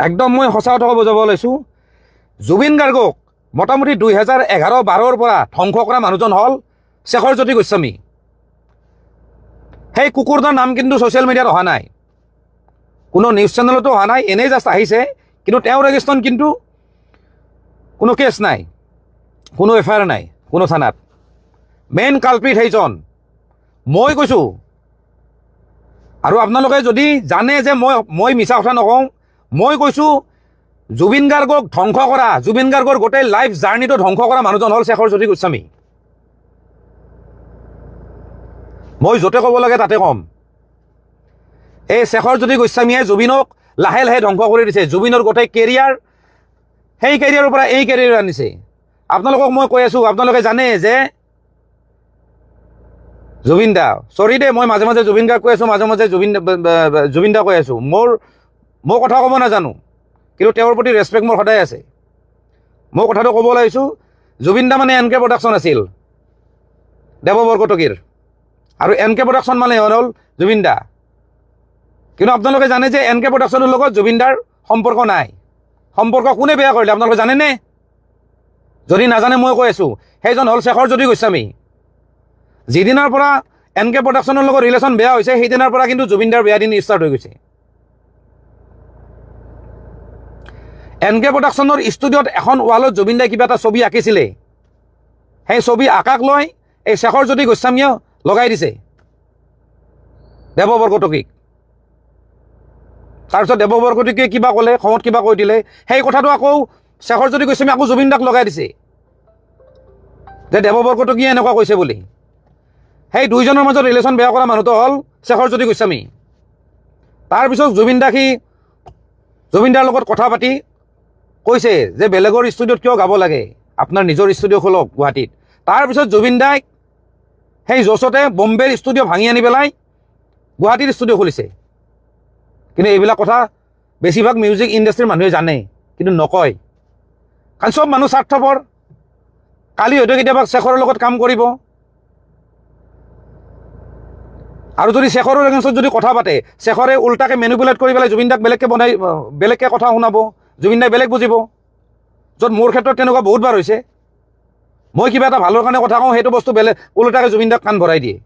একদম মই সঁচা কথা বুজাব লৈছোঁ জুবিন গাৰ্গক মোটামুটি 2011-12 পৰা ধ্বংস কৰা মানুহজন হ'ল শেখৰজ্যোতি গোস্বামী সেই কুকুৰটোৰ নাম কিন্তু ছ'চিয়েল মিডিয়াত অহা নাই কোনো নিউজ চেনেলতো অহা নাই এনেই জাষ্ট আহিছে কিন্তু তেওঁৰ এগেইনষ্টত কিন্তু কোনো কেছ নাই কোনো এফআইআৰ নাই কোনো থানাত মেইন কালপ্ৰিট সেইজন মই কৈছোঁ আৰু আপোনালোকে যদি জানে যে মই মিছা কথা নকওঁ মই কৈছোঁ জুবিন গাৰ্গক ধ্বংস কৰা জুবিন গাৰ্গৰ গোটেই লাইফ জাৰ্নিটো ধ্বংস কৰা মানুহজন হ'ল শেখৰজ্যোতি গোস্বামী মই য'তে ক'ব লাগে তাতে ক'ম এই শেখৰজ্যোতি গোস্বামীয়ে জুবিনক লাহে লাহে ধ্বংস কৰি দিছে জুবিনৰ গোটেই কেৰিয়াৰ সেই কেৰিয়াৰৰ পৰা এই কেৰিয়াৰ আনিছে আপোনালোকক মই কৈ আছোঁ আপোনালোকে জানে যে জুবিন দা চৰি দে মই মাজে মাজে জুবিন গাৰ্গ কৈ আছোঁ মাজে মাজে জুবিন দা কৈ আছোঁ মই কথা ক'ব নাজানো কিন্তু তেওঁৰ প্ৰতি ৰেছপেক্ট মোৰ সদায় আছে মই কথাটো ক'ব লাগিছোঁ জুবিন দা মানে এনকে প্ৰডাকশ্যন আছিল দেৱ বৰকটকীৰ আৰু এনকে প্ৰডাকশ্যন মানে হ'ল জুবিন দা কিন্তু আপোনালোকে জানে যে এনকে প্ৰডাকশ্যনৰ লগত জুবিন দাৰ সম্পৰ্ক নাই সম্পৰ্ক কোনে বেয়া কৰিলে আপোনালোকে জানেনে যদি নাজানে মই কৈ আছোঁ সেইজন হ'ল শেখৰজ্যোতি গোস্বামী যিদিনাৰ পৰা এনকে প্ৰডাকশ্যনৰ লগত ৰিলেশ্যন বেয়া হৈছে সেইদিনাৰ পৰা কিন্তু জুবিন দাৰ বেয়া দিন ষ্টাৰ্ট হৈ গৈছে এনকে প্ৰডাকশ্যনৰ ষ্টুডিঅ'ত এখন ৱালত জুবিন দাই কিবা এটা ছবি আঁকিছিলে সেই ছবি আঁকাক লৈ এই শেখৰজ্যোতি গোস্বামীয়ে লগাই দিছে দেৱ বৰকটকীক তাৰপিছত দেৱ বৰকটকীয়ে কিবা ক'লে খঙত কিবা কৈ দিলে সেই কথাটো আকৌ শেখৰজ্যোতি গোস্বামী আকৌ জুবিন দাক লগাই দিছে যে দেৱ বৰকটকীয়ে এনেকুৱা কৈছে বুলি সেই দুইজনৰ মাজত ৰিলেশ্যন বেয়া কৰা মানুহটো হ'ল শেখৰজ্যোতি গোস্বামী তাৰপিছত জুবিন দাৰ লগত কথা পাতি কৈছে যে বেলেগৰ ষ্টুডিঅ'ত কিয় গাব লাগে আপোনাৰ নিজৰ ষ্টুডিঅ' খোলক গুৱাহাটীত তাৰপিছত জুবিন দাই সেই জ'চতে বম্বেৰ ষ্টুডিঅ' ভাঙি আনি পেলাই গুৱাহাটীৰ ষ্টুডিঅ' খুলিছে কিন্তু এইবিলাক কথা বেছিভাগ মিউজিক ইণ্ডাষ্ট্ৰীৰ মানুহে জানে কিন্তু নকয় কাৰণ চব মানুহ স্বাৰ্থপৰ কালি হয়তো কেতিয়াবা শেখৰৰ লগত কাম কৰিব আৰু যদি শেখৰৰ এগেইনষ্টত যদি কথা পাতে শেখৰে উল্টাকে মেনিপুলেট কৰি পেলাই জুবিন দাক বেলেগকৈ কথা শুনাব জুবিন দাই বেলেগ বুজিব য'ত মোৰ ক্ষেত্ৰত তেনেকুৱা বহুতবাৰ হৈছে মই কিবা এটা ভালৰ কাৰণে কথা কওঁ সেইটো বস্তু বেলেগ উল্টাকে জুবিন দাক কাণ ভৰাই দিয়ে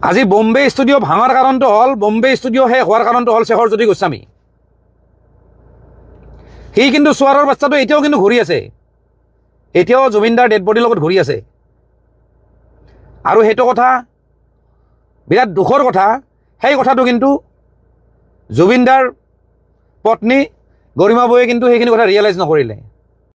আজি বম্বে ষ্টুডিঅ' ভাঙাৰ কাৰণটো হ'ল বম্বে ষ্টুডিঅ' শেষ হোৱাৰ কাৰণটো হ'ল শেখৰজ্যোতি গোস্বামী সি কিন্তু চোৱাৰৰ বাচ্চাটো এতিয়াও কিন্তু ঘূৰি আছে এতিয়াও জুবিন দাৰ ডেড বডিৰ লগত ঘূৰি আছে আৰু সেইটো কথা বিৰাট দুখৰ কথা সেই কথাটো কিন্তু জুবিন দাৰ পত্নী গৰিমা বৌয়ে কিন্তু সেইখিনি কথা ৰিয়েলাইজ নকৰিলে